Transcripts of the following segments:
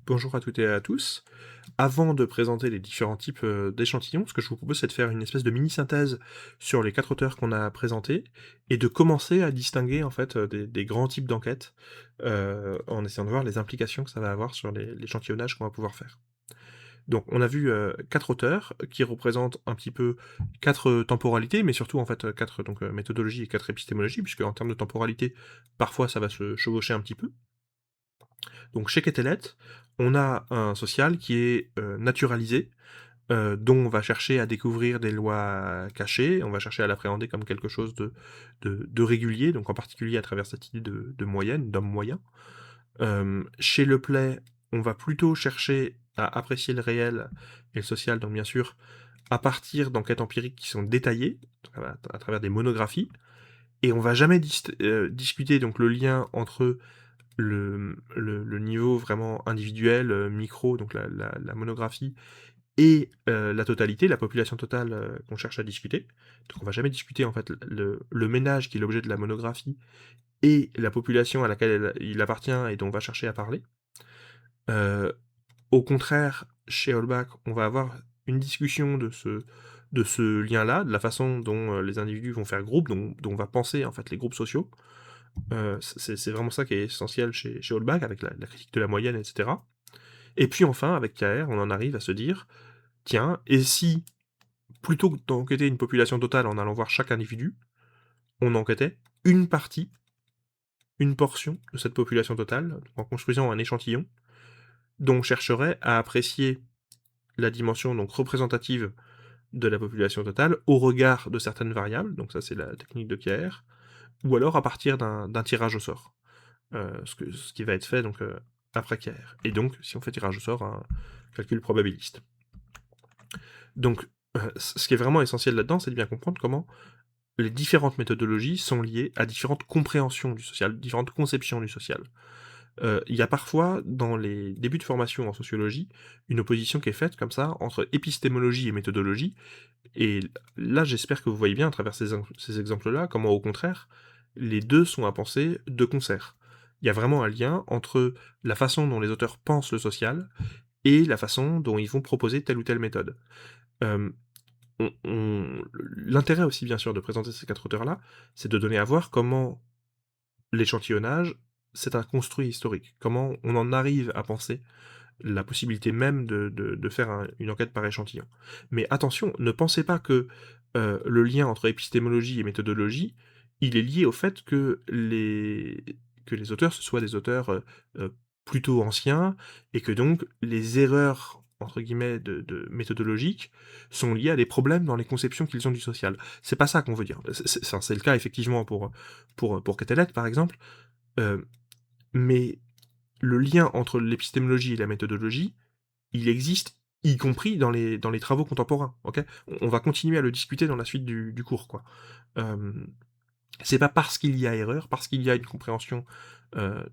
Bonjour à toutes et à tous. Avant de présenter les différents types d'échantillons, ce que je vous propose, c'est de faire une espèce de mini-synthèse sur les 4 auteurs qu'on a présentés et de commencer à distinguer en fait des grands types d'enquêtes en essayant de voir les implications que ça va avoir sur l'échantillonnage qu'on va pouvoir faire. Donc, on a vu 4 auteurs qui représentent un petit peu 4 temporalités, mais surtout en fait 4 donc, méthodologies et 4 épistémologies, puisque en termes de temporalité, parfois ça va se chevaucher un petit peu. Donc chez Quetelet, on a un social qui est naturalisé, dont on va chercher à découvrir des lois cachées, on va chercher à l'appréhender comme quelque chose de régulier, donc en particulier à travers cette idée de moyenne, d'homme moyen. Chez Le Play, on va plutôt chercher à apprécier le réel et le social, donc bien sûr, à partir d'enquêtes empiriques qui sont détaillées, à travers des monographies, et on va jamais discuter donc le lien entre le niveau vraiment individuel, micro, donc la monographie, et la totalité, la population totale qu'on cherche à discuter. Donc on va jamais discuter en fait le ménage qui est l'objet de la monographie et la population à laquelle il appartient et dont on va chercher à parler. Euh, Au contraire, chez Holbach, on va avoir une discussion de ce lien-là, de la façon dont les individus vont faire groupe, dont on va penser en fait les groupes sociaux. C'est vraiment ça qui est essentiel chez Holbach, avec la critique de la moyenne, etc. Et puis enfin, avec KR, on en arrive à se dire, tiens, et si, plutôt que d'enquêter une population totale en allant voir chaque individu, on enquêtait une partie, une portion de cette population totale, en construisant un échantillon, dont on chercherait à apprécier la dimension donc représentative de la population totale au regard de certaines variables, donc ça c'est la technique de KR, ou alors à partir d'un tirage au sort. Ce qui va être fait donc après KR. Et donc, si on fait tirage au sort, un calcul probabiliste. Donc, ce qui est vraiment essentiel là-dedans, c'est de bien comprendre comment les différentes méthodologies sont liées à différentes compréhensions du social, différentes conceptions du social. Il y a parfois, dans les débuts de formation en sociologie, une opposition qui est faite comme ça entre épistémologie et méthodologie, et là j'espère que vous voyez bien à travers ces exemples-là comment au contraire, les deux sont à penser de concert. Il y a vraiment un lien entre la façon dont les auteurs pensent le social et la façon dont ils vont proposer telle ou telle méthode. Euh, L'intérêt aussi bien sûr de présenter ces 4 auteurs-là, c'est de donner à voir comment l'échantillonnage, c'est un construit historique. Comment on en arrive à penser la possibilité même de faire une enquête par échantillon. Mais attention, ne pensez pas que le lien entre épistémologie et méthodologie, il est lié au fait que les auteurs, ce soient des auteurs euh, plutôt anciens, et que donc les erreurs entre guillemets méthodologiques sont liées à des problèmes dans les conceptions qu'ils ont du social. C'est pas ça qu'on veut dire. C'est le cas effectivement pour Quetelet par exemple, euh, mais le lien entre l'épistémologie et la méthodologie, il existe y compris dans les travaux contemporains, ok. On va continuer à le discuter dans la suite du cours, quoi. Euh, c'est pas parce qu'il y a erreur, parce qu'il y a une compréhension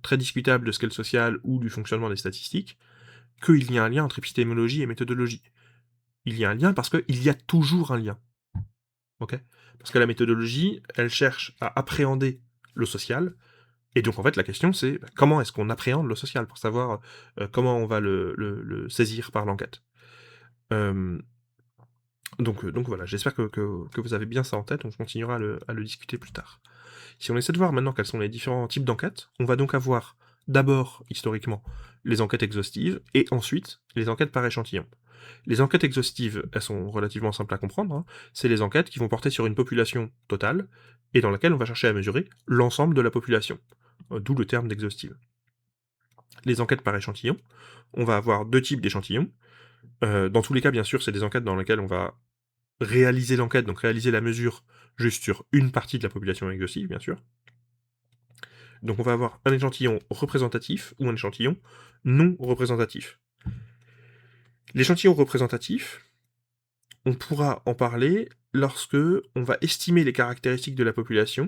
très discutable de ce qu'est le social ou du fonctionnement des statistiques, qu'il y a un lien entre épistémologie et méthodologie. Il y a un lien parce qu'il y a toujours un lien, ok. Parce que la méthodologie, elle cherche à appréhender le social. Et donc en fait la question c'est comment est-ce qu'on appréhende le social pour savoir comment on va le saisir par l'enquête. Euh, donc voilà, j'espère que vous avez bien ça en tête, on continuera à le discuter plus tard. Si on essaie de voir maintenant quels sont les différents types d'enquêtes, on va donc avoir d'abord, historiquement, les enquêtes exhaustives, et ensuite les enquêtes par échantillon. Les enquêtes exhaustives, elles sont relativement simples à comprendre, hein. C'est les enquêtes qui vont porter sur une population totale, et dans laquelle on va chercher à mesurer l'ensemble de la population, d'où le terme d'exhaustive. Les enquêtes par échantillon, on va avoir deux types d'échantillons. Dans tous les cas, bien sûr, c'est des enquêtes dans lesquelles on va réaliser l'enquête, donc réaliser la mesure juste sur une partie de la population exhaustive, bien sûr. Donc on va avoir un échantillon représentatif ou un échantillon non représentatif. L'échantillon représentatif, on pourra en parler lorsque on va estimer les caractéristiques de la population.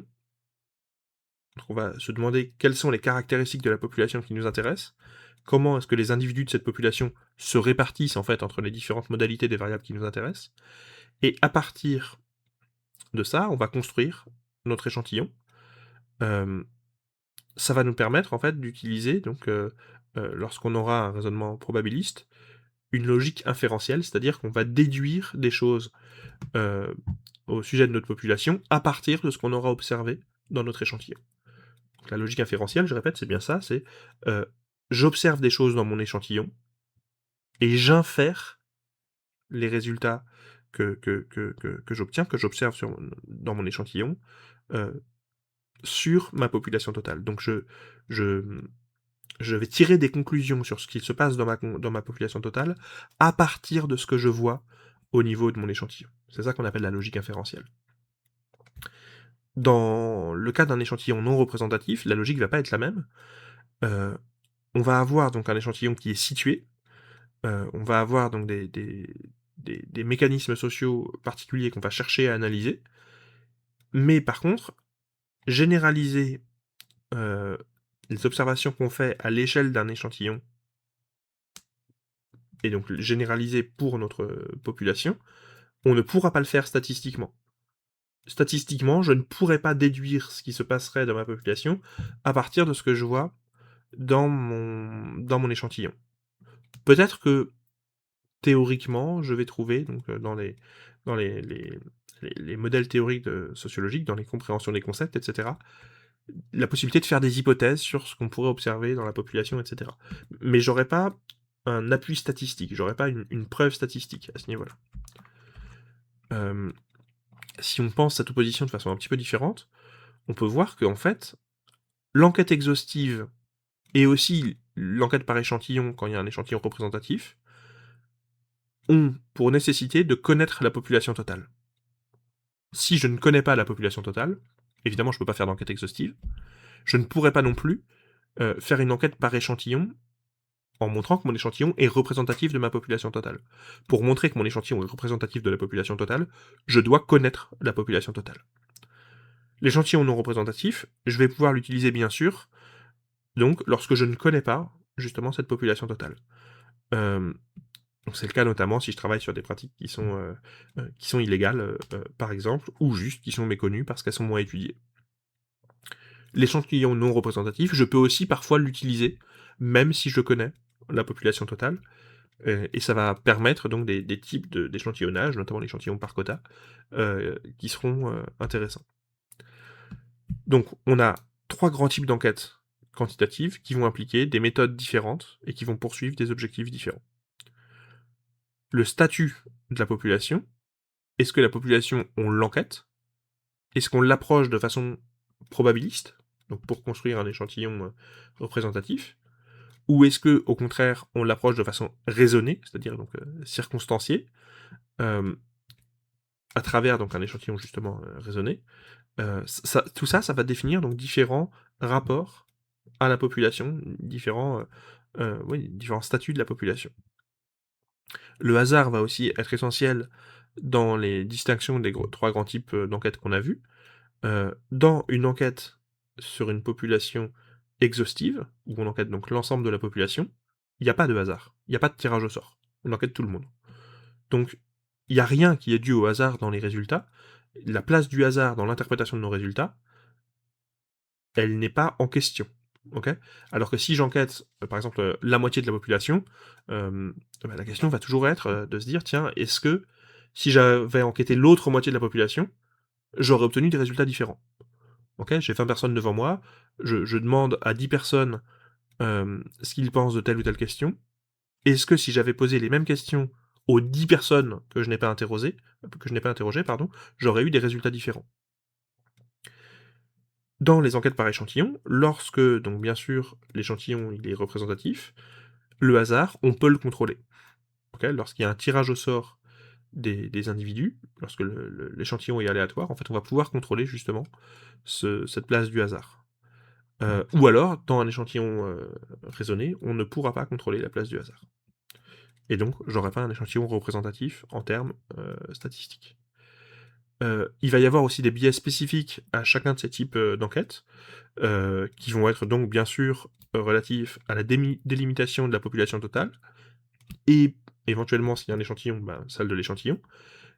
Donc on va se demander quelles sont les caractéristiques de la population qui nous intéressent, comment est-ce que les individus de cette population se répartissent en fait entre les différentes modalités des variables qui nous intéressent, et à partir de ça, on va construire notre échantillon. Euh, Ça va nous permettre en fait d'utiliser donc lorsqu'on aura un raisonnement probabiliste, une logique inférentielle, c'est-à-dire qu'on va déduire des choses euh, au sujet de notre population à partir de ce qu'on aura observé dans notre échantillon. Donc, la logique inférentielle, je répète, c'est bien ça, c'est j'observe des choses dans mon échantillon et j'infère les résultats que j'obtiens, que j'observe dans mon échantillon, euh, sur ma population totale. Donc je, je vais tirer des conclusions sur ce qui se passe dans ma population totale à partir de ce que je vois au niveau de mon échantillon. C'est ça qu'on appelle la logique inférentielle. Dans le cas d'un échantillon non représentatif, la logique ne va pas être la même. On va avoir donc un échantillon qui est situé, on va avoir donc des mécanismes sociaux particuliers qu'on va chercher à analyser, mais par contre, généraliser les observations qu'on fait à l'échelle d'un échantillon, et donc généraliser pour notre population, on ne pourra pas le faire statistiquement. Statistiquement, je ne pourrais pas déduire ce qui se passerait dans ma population à partir de ce que je vois dans mon échantillon. Peut-être que théoriquement, je vais trouver, donc dans les modèles théoriques sociologiques, dans les compréhensions des concepts, etc., la possibilité de faire des hypothèses sur ce qu'on pourrait observer dans la population, etc. Mais j'aurais pas un appui statistique, j'aurais pas une preuve statistique à ce niveau-là. Si on pense cette opposition de façon un petit peu différente, on peut voir qu'en fait, l'enquête exhaustive et aussi l'enquête par échantillon, quand il y a un échantillon représentatif, ont pour nécessité de connaître la population totale. Si je ne connais pas la population totale, évidemment je ne peux pas faire d'enquête exhaustive, je ne pourrais pas non plus faire une enquête par échantillon en montrant que mon échantillon est représentatif de ma population totale. Pour montrer que mon échantillon est représentatif de la population totale, je dois connaître la population totale. L'échantillon non représentatif, je vais pouvoir l'utiliser bien sûr, donc lorsque je ne connais pas justement cette population totale. Donc c'est le cas notamment si je travaille sur des pratiques qui sont illégales, par exemple, ou juste qui sont méconnues parce qu'elles sont moins étudiées. L'échantillon non représentatif, je peux aussi parfois l'utiliser, même si je connais la population totale, et ça va permettre donc des types d'échantillonnage, notamment l'échantillon par quota, qui seront intéressants. Donc on a 3 grands types d'enquêtes quantitatives qui vont impliquer des méthodes différentes et qui vont poursuivre des objectifs différents. Le statut de la population, est-ce que la population, on l'enquête? Est-ce qu'on l'approche de façon probabiliste, donc pour construire un échantillon représentatif? Ou est-ce que, au contraire, on l'approche de façon raisonnée, c'est-à-dire donc circonstanciée, à travers donc un échantillon justement raisonné? Tout ça va définir donc différents rapports à la population, différents statuts de la population. Le hasard va aussi être essentiel dans les distinctions des 3 grands types d'enquêtes qu'on a vues. Dans une enquête sur une population exhaustive, où on enquête donc l'ensemble de la population, il n'y a pas de hasard, il n'y a pas de tirage au sort. On enquête tout le monde. Donc, il n'y a rien qui est dû au hasard dans les résultats. La place du hasard dans l'interprétation de nos résultats, elle n'est pas en question. Okay, alors que si j'enquête, par exemple, la moitié de la population, la question va toujours être de se dire, tiens, est-ce que si j'avais enquêté l'autre moitié de la population, j'aurais obtenu des résultats différents? Okay, j'ai 20 personnes devant moi, je demande à 10 personnes ce qu'ils pensent de telle ou telle question. Est-ce que si j'avais posé les mêmes questions aux 10 personnes que je n'ai pas interrogées, j'aurais eu des résultats différents? Dans les enquêtes par échantillon, lorsque, donc bien sûr, l'échantillon il est représentatif, le hasard, on peut le contrôler. Okay, lorsqu'il y a un tirage au sort des individus, lorsque l'échantillon est aléatoire, en fait, on va pouvoir contrôler justement cette place du hasard. Ou alors, dans un échantillon raisonné, on ne pourra pas contrôler la place du hasard. Et donc, j'aurai pas un échantillon représentatif en termes statistiques. Il va y avoir aussi des biais spécifiques à chacun de ces types d'enquêtes, qui vont être donc bien sûr relatifs à la délimitation de la population totale, et éventuellement, s'il y a un échantillon, celle de l'échantillon,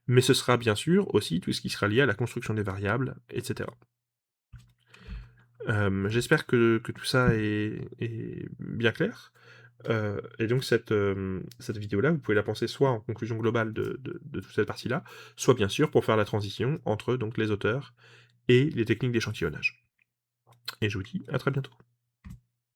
mais ce sera bien sûr aussi tout ce qui sera lié à la construction des variables, etc. J'espère que tout ça est bien clair. Et donc cette vidéo-là, vous pouvez la penser soit en conclusion globale de toute cette partie-là, soit bien sûr pour faire la transition entre donc les auteurs et les techniques d'échantillonnage. Et je vous dis à très bientôt.